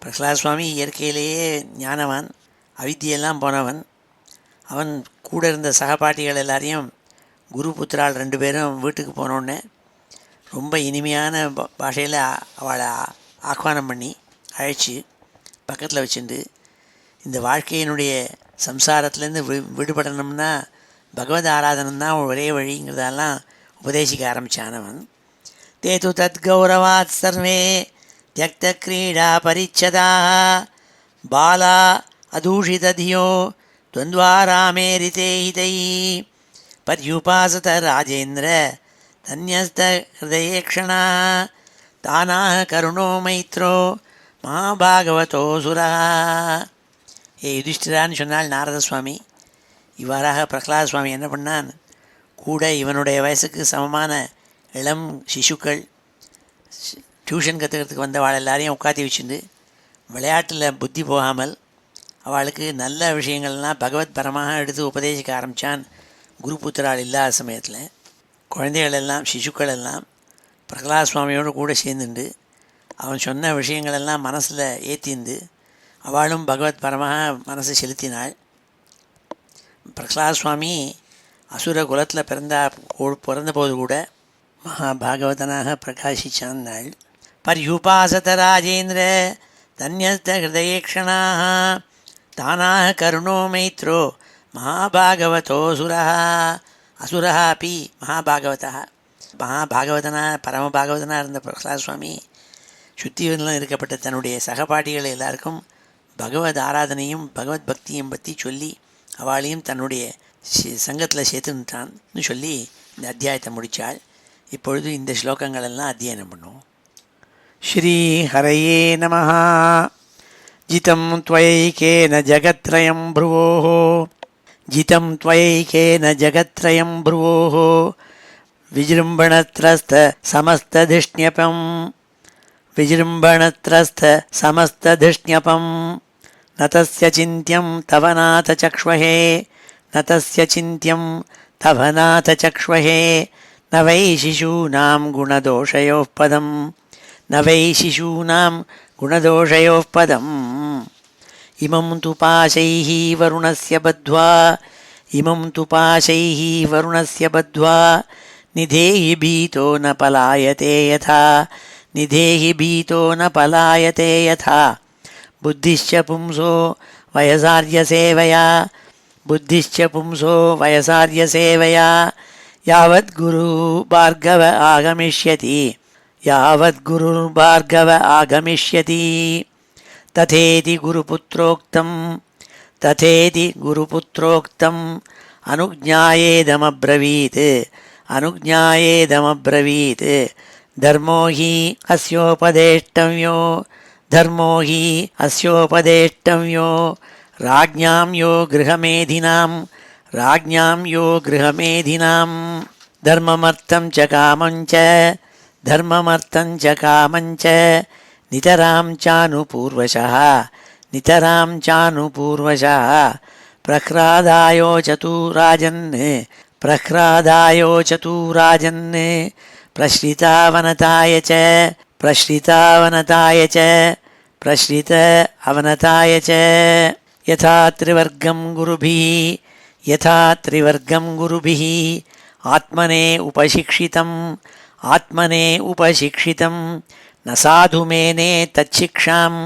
பிரகலாத சுவாமி இயற்கையிலேயே ஞானவான், அவித்தியெல்லாம் போனவன். அவன் கூட இருந்த சகபாட்டிகள் எல்லாரையும் குருபுத்திரால் 2 பேரும் வீட்டுக்கு போனோடனே ரொம்ப இனிமையான பாஷையில் அவளை ஆஹ்வானம் பண்ணி அழைச்சி பக்கத்தில் வச்சுட்டு, இந்த வாழ்க்கையினுடைய சம்சாரத்துலேருந்து விடுபடணும்னா பகவத் ஆராதனம் தான் ஒரே வழிங்கிறதெல்லாம் உபதேசிக்க ஆரம்பித்தானவன். தே து தத் கௌரவாத் சர்வே தியக்த கிரீடா பரிச்சதாக பாலா அதூஷிததியோ துவந்த்வாராமேரிதே ஹிதை பர்யுபாசத ராஜேந்திர தன்யஸ்த ஹிருதயேக்ஷணா தானாக கருணோ மைத்ரோ மகாபாகவதோ சுரா. யுதிஷ்டிரான்னு சொன்னால் நாரத சுவாமி. இவ்வாறாக பிரகலாத சுவாமி என்ன பண்ணான், கூட இவனுடைய வயசுக்கு சமமான இளம் சிசுக்கள் டியூஷன் கற்றுக்கிறதுக்கு வந்தவாள் எல்லாரையும் உட்காத்தி வச்சுருந்து விளையாட்டில் புத்தி போகாமல் அவளுக்கு நல்ல விஷயங்கள்லாம் பகவத் பரமாக எடுத்து உபதேசிக்க ஆரம்பித்தான். குருபுத்திரால் இல்லாத சமயத்தில் குழந்தைகள் எல்லாம் சிசுக்கள் எல்லாம் பிரகலாத சுவாமியோடு கூட சேர்ந்துண்டு அவன் சொன்ன விஷயங்களெல்லாம் மனசில் ஏற்றிந்து அவளும் பகவத் பரமாக மனசை செலுத்தினாள். பிரகலாத சுவாமி அசுர குலத்தில் பிறந்தபோது கூட மகாபாகவதனாக பிரகாசிச்சான் நாள். பர்யுபாசத ராஜேந்திர தன்யஸ்த ஹிருதயேக்ஷணாக தானாக கருணோ மைத்ரோ மகாபாகவதோ சுரா. அசுரா அப்படி மகாபாகவதனாக பரமபாகவதனாக இருந்த பிரகலாத சுவாமி சுத்திவனிலும் இருக்கப்பட்ட தன்னுடைய சகபாட்டிகள் எல்லாருக்கும் பகவத் ஆராதனையும் பகவத் பக்தியும் பற்றி சொல்லி அவளையும் தன்னுடைய சங்கத்தில் சேர்த்துட்டான்னு சொல்லி இந்த அத்தியாயத்தை முடித்தாள். இப்பொழுது இந்த ஸ்லோகங்கள் எல்லாம் அத்தியனம் பண்ணுவோம். ஸ்ரீ ஹரயே நமஹ. ஜிதம் த்வயைகேன ஜகத்ரயம் ப்ருவோः ஜிதம் த்வயைகேன ஜகத்ரயம் ப்ருவோः விஜೃಂಭಣತ್ರஸ்த சமஸ்ததிஷ்ண்யபம் விஜೃಂಭಣತ್ರஸ்த சமஸ்ததிஷ்ண்யபம் ந தஸ்ய சிந்த்யம் தவ நாத சக்ஷ்வஹே ந தஸ்ய சிந்த்யம் தவ நாத சக்ஷ்வஹே ந வை சிசூனாம் குணதோஷயோः பதம் ந வை சிசூனாம் குணதோஷயோः பதம். இமம் து பாசைः வருணஸ்ய பத்வா இமம் து பாசைः வருணஸ்ய பத்வா நிதேஹி பீதோ ந பலாயதே யதா நிதேஹி பீதோ ந பலாயதே யதா புத்திஷ்ச பும்சோ வயசார்ய சேவையா புத்திஷ்ச பும்சோ வயசார்ய சேவையா யாவத் குரு பார்கவ ஆகமிஷ்யதி யாவத் குரு பார்கவ ஆகமிஷ்யதி ததேதி குருபுத்ரோக்தம் ததேதி குருபுத்ரோக்தம் அனுஜ்ஞாயேதமப்ரவீத் அனுஜ்ஞாயேதமப்ரவீத் தர்மோ ஹி அஸ்யோபதேஷ்டவ்யோ தர்மோ ஹி அஸ்யோபதேஷ்டவ்யோ ராஜ்ஞாம் யோ கிருஹமேதினாம் ராஜ்ஞாம் யோ கிருஹமேதினாம் தர்மமர்த்தம் ச காமஞ்ச தர்மமர்த்தம் ச காமஞ்ச நிதராம் சானுபூர்வசः நிதராம் சானுபூர்வசः பிரஹ்லாதாயோ சதூராஜன் பிரஹ்லாதாயோ சதூராஜன் பிரஸ்ரிதாவனதாய ச பிரஸ்ரிதாவனதாய ச பிரஸ்ரித அவனதாய ச யதா த்ரிவர்க்கம் குருபிः யதா த்ரிவர்க்கம் குருபிः ஆத்மனே உபசிக்ஷிதம் ஆத்மனே உபசிக்ஷிதம் ந சாது மேனே தச்சிக்ஷாம்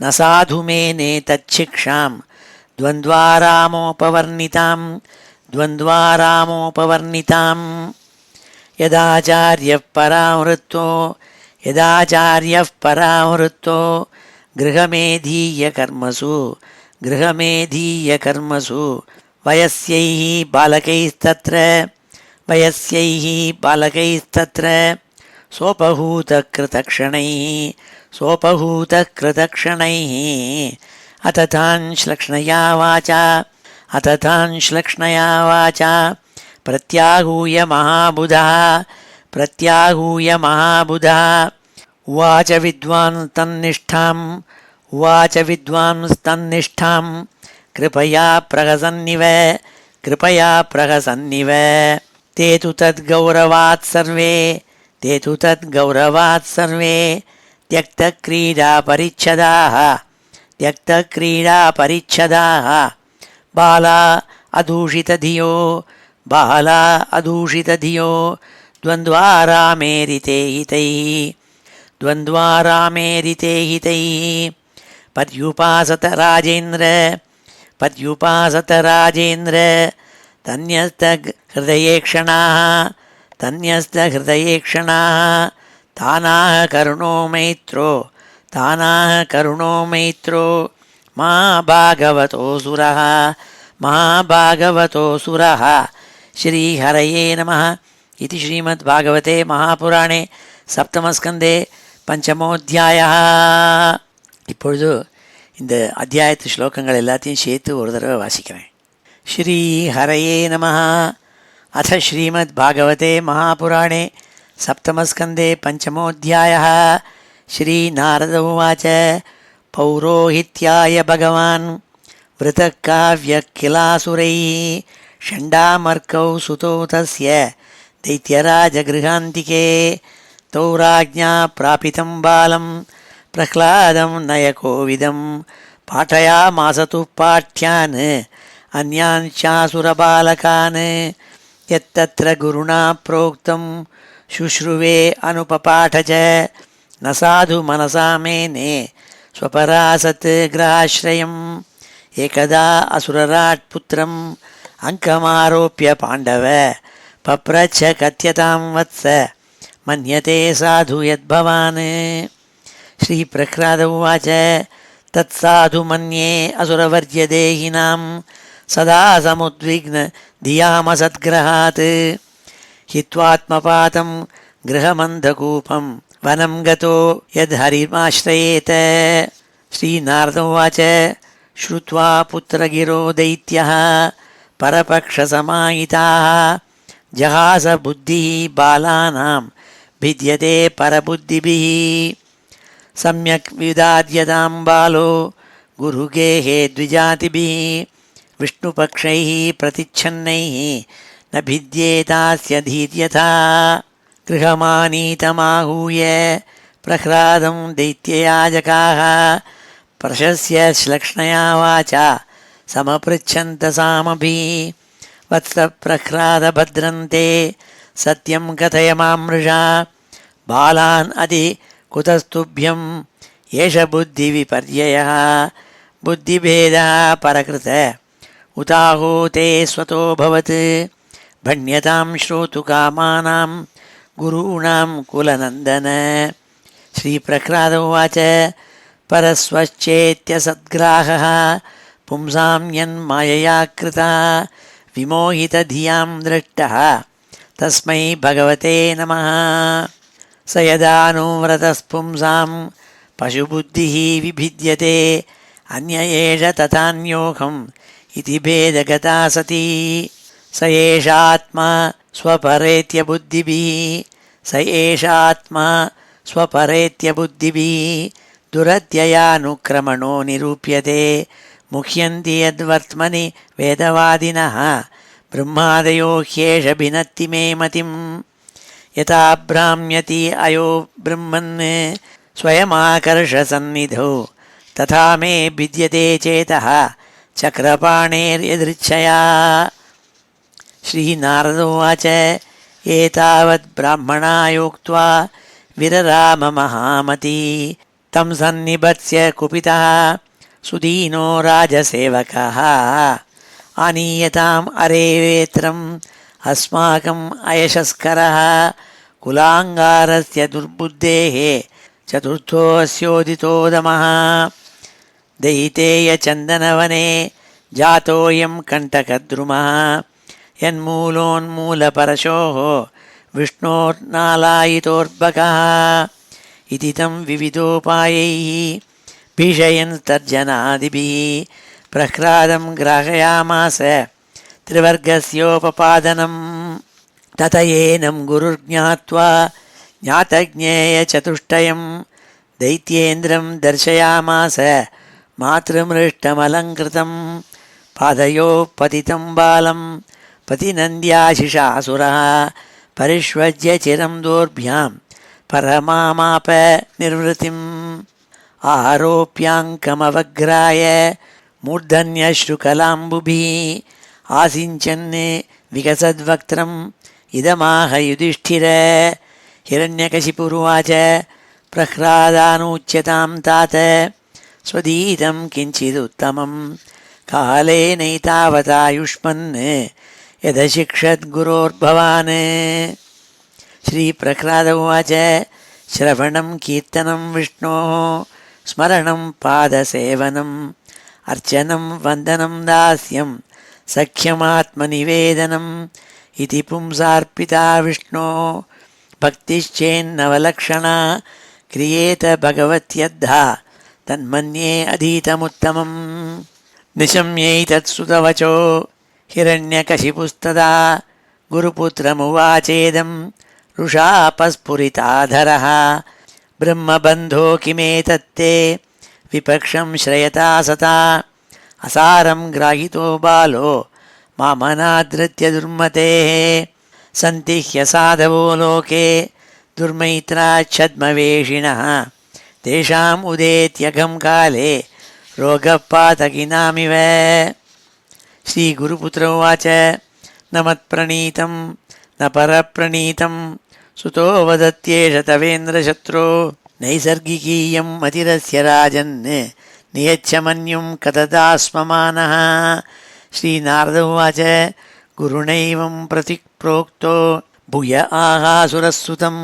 ந சாது மேனே தச்சிக்ஷாம் द्वन्द्वारामोपवर्णितां द्वन्द्वारामोपवर्णितां यदाचार्यः परावृत्तो यदाचार्यः परावृत्तो गृहमेधीयकर्मसु गृहमेधीयकर्मसु वयस्यैः बालकैस्तत्र वयस्यैः बालकैस्तत्र सोपहूतकृतक्षणैः सोपहूतकृतक्षणैः अथ तान् श्लक्ष्णया वाचा प्रत्याहूय महाबुधः उवाच विद्वांस्तन्निष्ठां कृपया प्रहसन्निव ते तु तद्गौरवात् सर्वे त्यक्तक्रीडापरिच्छदाः बाला अदूषितधियो द्वन्द्वारामेरिते हितैः पर्युपासत राजेन्द्र तन्यस्तहृदयेक्षणाः तानाह करुणो मैत्रो महाभागवतोऽसुरः श्रीहरये नमः इति श्रीमद्भागवते महापुराणे சப்தமஸ்கந்தே பஞ்சமோத்தியாயः. இப்பொழுது இந்த அத்தியாயத்து ஸ்லோகங்கள் எல்லாத்தையும் சேர்த்து ஒரு தடவை வாசிக்கிறேன். ஸ்ரீ ஹரயே நமः. அத ஸ்ரீமத்பாகவதே மகாபுராணே சப்தமஸ்கந்தே பஞ்சமோத்தியாயः. ஸ்ரீநாரத உவாச்ச பௌரோஹித்யாய பகவான் விருதः காவ்யः கிலாசுரைः ஷண்டாமர்கௌ சுதோ தஸ்ய दैत्यराजगृहान्तिके तौ राज्ञा प्रापितं बालं प्रह्लादं नयकोविदं पाठयामास तु पाठ्यान् अन्यान् चासुरबालकान् यत्तत्र गुरुणा प्रोक्तं शुश्रुवे अनुपपाठ च न साधु मनसा मेने स्वपरासत् ग्रहाश्रयम् एकदा असुरराट्पुत्रम् अङ्कमारोप्य पाण्डव पप्रच्छ कथ्यतां वत्स मन्यते साधु यद्भवान्. श्रीप्रह्लाद उवाच तत्साधु मन्ये असुरवर्यदेहिनां सदा समुद्विग्न धियामसद्ग्रहात् हित्वात्मपातं गृहमन्धकूपं वनं गतो यद्हरिमाश्रयेत. श्रीनारद उवाच श्रुत्वा पुत्रगिरो दैत्यः परपक्षसमाहिताः जहास बुद्धिः बालानां भिद्यते परबुद्धिभिः सम्यक् विदाद्यतां बालो गुरुगेहे द्विजातिभिः विष्णुपक्षैः प्रतिच्छन्नैः न भिद्येतास्य धीर्यथा. गृहमानीतमाहूय प्रह्लादं दैत्ययाजकाः प्रशस्य श्लक्ष्णया वाचा समपृच्छन्त सामभिः वत्स प्रह्लाद भद्रन्ते सत्यं कथय मामृषा बालान् अधि कुतस्तुभ्यं एष बुद्धिविपर्ययः बुद्धिभेदः परकृत उताहो ते स्वतो भवत् भण्यतां श्रोतुकामानां गुरूणां कुलनन्दन. श्रीप्रह्लाद उवाच परस्वश्चेत्यसद्ग्राहः पुंसां यन्मायया कृता विमोहितधियां दृष्टः तस्मै भगवते नमः. स यदानुव्रतस्पुंसां पशुबुद्धिः विभिद्यते अन्य एष तथान्योऽहम् इति भेदगता सती. स एषात्मा स्वपरेत्यबुद्धिभिः दुरत्ययानुक्रमणो निरूप्यते मुह्यन्ति यद्वर्त्मनि वेदवादिनः ब्रह्मादयो ह्येष भिनत्ति मे मतिं यथा भ्राम्यति अयो ब्रह्मन् स्वयमाकर्षसन्निधौ तथा मे भिद्यते चेतः चक्रपाणेर्यदृच्छया. श्रीनारद उवाच एतावत् ब्राह्मणायोक्त्वा विरराम महामती तं सन्निबध्य कुपितः सुदीनो राजसेवकः आनीयताम् अरेवेत्रम् अस्माकम् अयशस्करः कुलाङ्गारस्य दुर्बुद्धेः चतुर्थोऽस्योदितोदमः दयितेयचन्दनवने जातोऽयं कण्टकद्रुमः यन्मूलोन्मूलपरशोः विष्णोर्नालायितोर्बकः इति तं विविधोपायैः भीषयन् तर्जनादिभिः प्रह्लादं ग्राहयामास त्रिवर्गस्योपपादनम्। तत एनं गुरुर्ज्ञात्वा ज्ञातज्ञेयचतुष्टयं दैत्येन्द्रं दर्शयामास मातृमृष्टमलङ्कृतं। पादयोः पतितं बालं पतिनन्द्याशिषासुरः परिष्वज्य चिरं दोर्भ्यां परमामाप निर्वृतिम्। आरोप्याङ्कमवग्राय मूर्धन्यश्रुकलाम्बुभिः आसिञ्चन् विकसद्वक्त्रम् इदमाह युधिष्ठिर। हिरण्यकशिपुरुवाच प्रह्लादानूच्यतां तात स्वदीतं किञ्चिदुत्तमं कालेनैतावतायुष्मन् यदशिक्षद्गुरोर्भवान्। श्रीप्रह्लाद उवाच श्रवणं कीर्तनं विष्णोः स्मरणं पादसेवनम् अर्चनं वन्दनं दास्यं सख्यमात्मनिवेदनम् इति पुंसार्पिता विष्णो भक्तिश्चेन्नवलक्षणा क्रियेत भगवत्यद्धा तन्मन्ये अधीतमुत्तमम्। निशम्यैतत्सुतवचो हिरण्यकशिपुस्तदा गुरुपुत्रमुवाचेदं रुषापस्फुरिताधरः ब्रह्मबन्धो किमेतत्ते विपक्षं श्रयता सता असारं ग्राहितो बालो मामनादृत्य दुर्मतेः सन्ति ह्यसाधवो लोके दुर्मैत्राच्छद्मवेषिणः तेषाम् उदेत्यघं काले रोगः पातकिनामिव। श्रीगुरुपुत्र उवाच न मत्प्रणीतं न परप्रणीतं सुतो वदत्येष तवेन्द्रशत्रो नैसर्गिकीयं मतिरस्य राजन् नियच्छमन्युं कथदास्ममानः। श्रीनारद उवाच गुरुणैवं प्रतिप्रोक्तो भूय आहासुरस्सुतं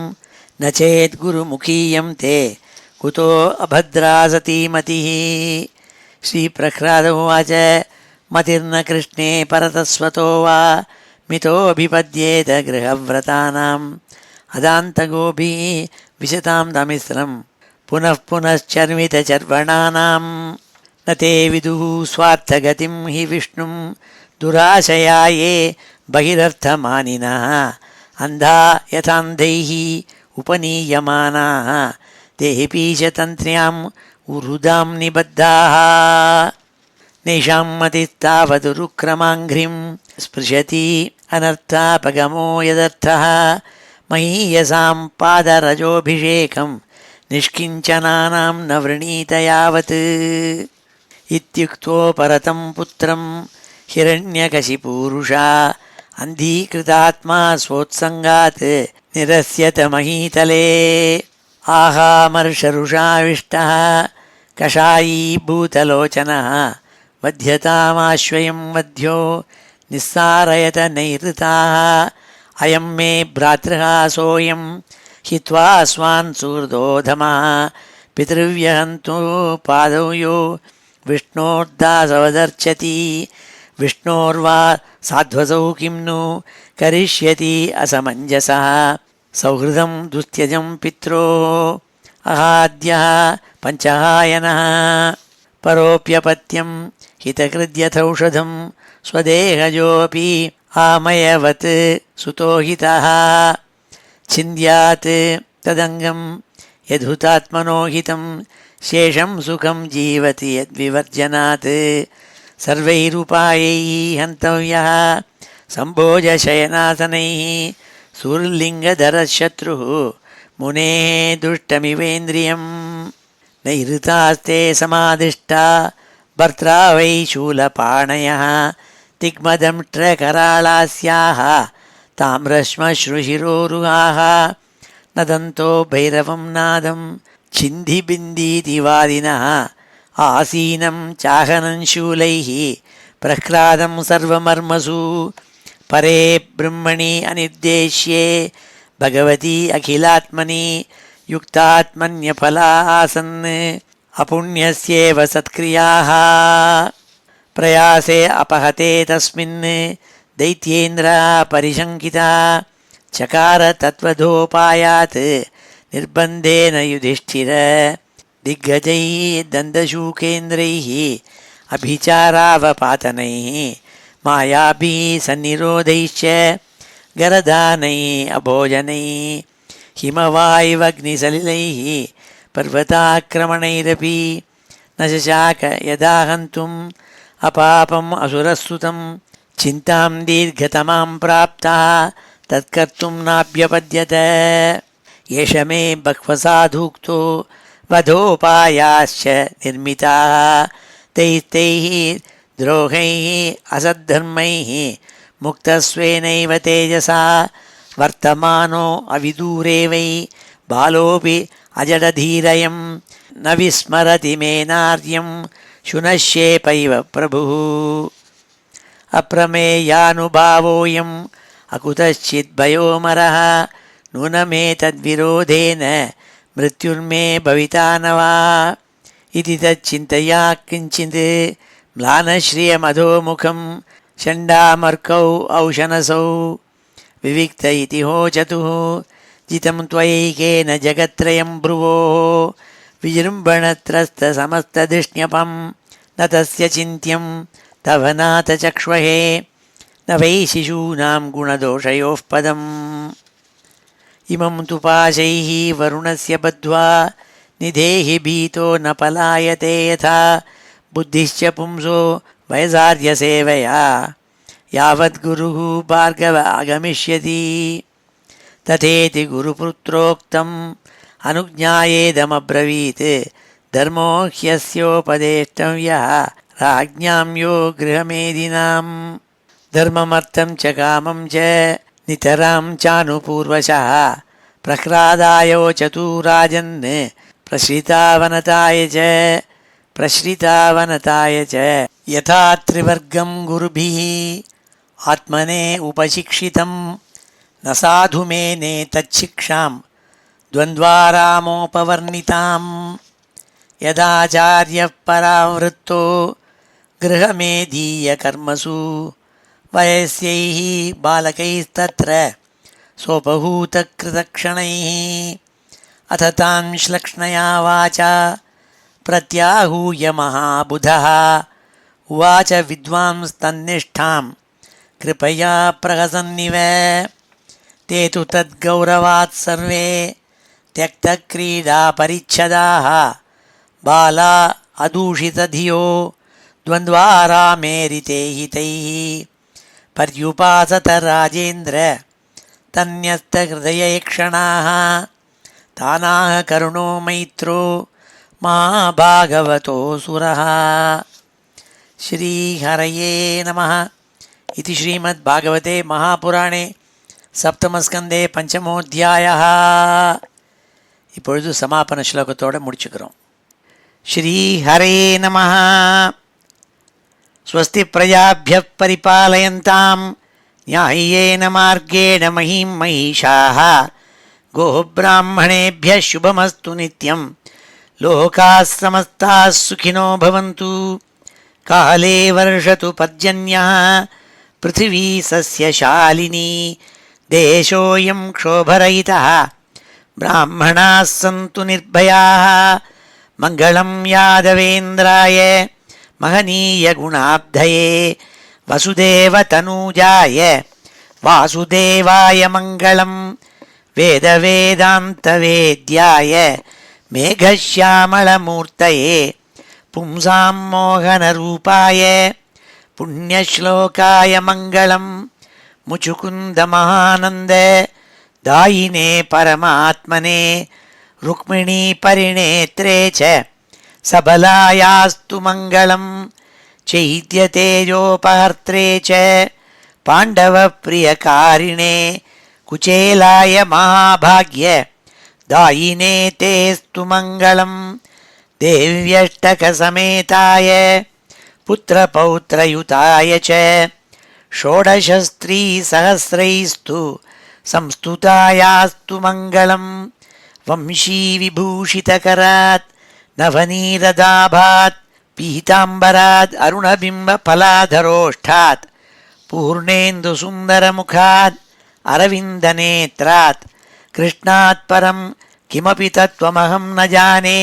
न चेत् गुरुमुखीयं ते कुतो अभद्रा सती मतिः। श्रीप्रह्लाद उवाच मतिर्न कृष्णे परतस्वतो वा मितोऽभिपद्येत गृहव्रतानाम् अदान्तगोभिः विशतां तमिस्रं पुनः पुनश्चर्वितचर्वणानां न ते विदुः स्वार्थगतिं हि विष्णुं दुराशया ये बहिरर्थमानिनः अन्धा यथान्धैः उपनीयमानाः ते पीशतन्त्र्याम् उरुदां निबद्धाः नैषां मतिस्तावदुरुक्रमाङ्घ्रिं स्पृशति अनर्थापगमो यदर्थः महीयसां पादरजोऽभिषेकं निष्किञ्चनानां न वृणीत यावत्। इत्युक्तो परतं पुत्रं हिरण्यकशिपूरुषा अन्धीकृतात्मा स्वोत्सङ्गात् निरस्यत महीतले। आहामर्षरुषाविष्टः कषायीभूतलोचनः वध्यतामाश्वयं वध्यो निस्सारयत नैरृताः अयं मे भ्रातृः सोऽयं हित्वा स्वान् सुहृदोधमः पितृव्यहन्तु पादौ यो विष्णोर्दासवदर्चति विष्णोर्वा साध्वसौ किं नु करिष्यति असमञ्जसः सौहृदं दुस्त्यजं पित्रोः अहाद्यः पञ्चहायनः परोऽप्यपत्यं हितकृद्यथौषधं स्वदेहजोऽपि आमयवत् सुतोहितः छिन्द्यात् तदङ्गं यद्हुतात्मनो हितं शेषं सुखं जीवति यद्विवर्जनात् सर्वैरुपायैः हन्तव्यः सम्भोजशयनासनैः सुर्लिङ्गधरशत्रुः मुनेः दुष्टमिवेन्द्रियम् नैऋतास्ते समादिष्टा भर्त्रा वै शूलपाणयः तिग्मदंष्ट्रकराळास्याः ताम्रश्मश्रुशिरोरुहाः नदन्तो भैरवं नादं छिन्धिबिन्दीति वादिनः आसीनं चाहनं शूलैः प्रह्लादं सर्वमर्मसु परे ब्रह्मणि अनिर्देश्ये भगवती अखिलात्मनि युक्तात्मन्यफला आसन् अपुण्यस्येव सत्क्रियाः प्रयासे अपहते तस्मिन् दैत्येन्द्रः परिशङ्कितः चकार तत्त्वधोपायात् निर्बन्धेन युधिष्ठिर दिग्गजैः दन्तशूकेन्द्रैः अभिचारावपातनैः मायाभिः सन्निरोधैश्च गरदानैः अभोजनैः हिमवायुवग्निसलिलैः पर्वताक्रमणैरपि न शशाक यदा हन्तुम् अपापम् असुरस्तुतं चिन्तां दीर्घतमां प्राप्तः तत्कर्तुं नाभ्यपद्यत एष मे बह्वसाधूक्तो वधोपायाश्च निर्मिताः तैस्तैः द्रोहैः असद्धर्मैः मुक्तस्वेनैव तेजसा वर्तमानो अविदूरे वै बालोऽपि अजडधीरयं न विस्मरति मे नार्यं शुनश्येपैव प्रभुः अप्रमेयानुभावोऽयम् अकुतश्चिद्भयोमरः नूनमेतद्विरोधेन मृत्युर्मे भविता न वा इति तच्चिन्तया किञ्चित् म्लानश्रियमधोमुखं षण्डामर्कौ औशनसौ विविक्त इति होचतुः जितं त्वयैकेन जगत्त्रयं भ्रुवोः विजृम्भणत्रस्तसमस्तधिष्ण्यपं न तस्य चिन्त्यं तव नाथ चक्ष्वहे न वै शिशूनां गुणदोषयोः पदम् इमं तु पाशैः वरुणस्य बद्ध्वा निधेहि भीतो न पलायते यथा बुद्धिश्च पुंसो वयसार्यसेवया यावद्गुरुः भार्गव आगमिष्यति तथेति गुरुपुत्रोक्तम् अनुज्ञायेदमब्रवीत् धर्मो ह्यस्योपदेष्टव्यः राज्ञां यो गृहमेदिनाम् धर्ममर्थं च कामं च नितरां चानुपूर्वशः प्रह्लादायोचतु राजन् प्रश्रितावनताय च यथा त्रिवर्गं गुरुभिः आत्मने उपशिक्षितं न साधु मेने तच्छिक्षां द्वन्द्वारामोपवर्णितां यदाचार्यः परावृत्तो गृहमेधीयकर्मसु वयस्यैः बालकैस्तत्र सोपहूतकृतक्षणैः अथ तां श्लक्ष्णया वाचा प्रत्याहूय महाबुधः उवाच विद्वांस्तन्निष्ठां कृपया प्रहसन्निव ते तु तद्गौरवात् सर्वे त्यक्तक्रीडापरिच्छदाः बाला अदूषितधियो द्वन्द्वारामेरिते हितैः पर्युपासत राजेन्द्र तन्यस्तहृदयैक्षणाः तानाह करुणो मैत्रो महाभागवतोऽसुरः श्रीहरये नमः इति श्रीमद्भागवते महापुराणे சப்தமஸ்கந்தே பஞ்சமோத்தியாயः. இப்பொழுது சமாபன ஸ்லோகத்தோடு முடிச்சுக்கிறோம். ஸ்ரீஹரே நமः. ஸ்வஸ்தி பிரஜாभ्यः परिपालयन्तां न्याय्येन मार्गेण महीं महिषाः गोब्राह्मणेभ्यः शुभमस्तु नित्यं लोकाः समस्ताः सुखिनो भवन्तु. काले वर्षतु पर्जन्यः पृथिवी सस्यशालिनी देशोऽयं क्षोभरहितः ब्राह्मणाः सन्तु निर्भयाः. मङ्गलं यादवेन्द्राय महनीयगुणाब्धये वसुदेवतनूजाय वासुदेवाय मङ्गलं वेदवेदान्तवेद्याय मेघश्यामलमूर्तये पुंसां मोहनरूपाय पुण्यश्लोकाय मङ्गलं मुचुकुन्दमहानन्द दायिने परमात्मने रुक्मिणीपरिणेत्रे च सबलायास्तु मङ्गलं चैत्यतेजोपहर्त्रे च पाण्डवप्रियकारिणे कुचेलाय महाभाग्य दायिने तेस्तु मङ्गलं देव्यष्टकसमेताय पुत्रपौत्रयुताय च षोडशस्त्रीसहस्रैस्तु संस्तुतायास्तु मङ्गलं वंशीविभूषितकरात् नवनीरदाभात् पीताम्बरात् अरुणबिम्बफलाधरोष्ठात् पूर्णेन्दुसुन्दरमुखात् अरविन्दनेत्रात् कृष्णात् परं किमपि तत्त्वमहं न जाने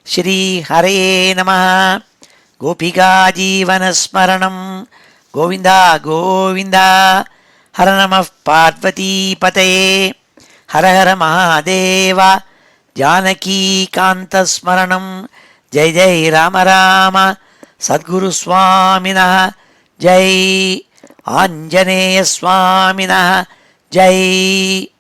श्रीहरे नमः. गोपिकाजीवनस्मरणं गोविन्द गोविन्द. हर नमः पार्वतीपतये. हर हर महादेव. जानकीकान्तस्मरणं जय जय राम राम. सद्गुरुस्वामिनः जय. आञ्जनेयस्वामिनः जय.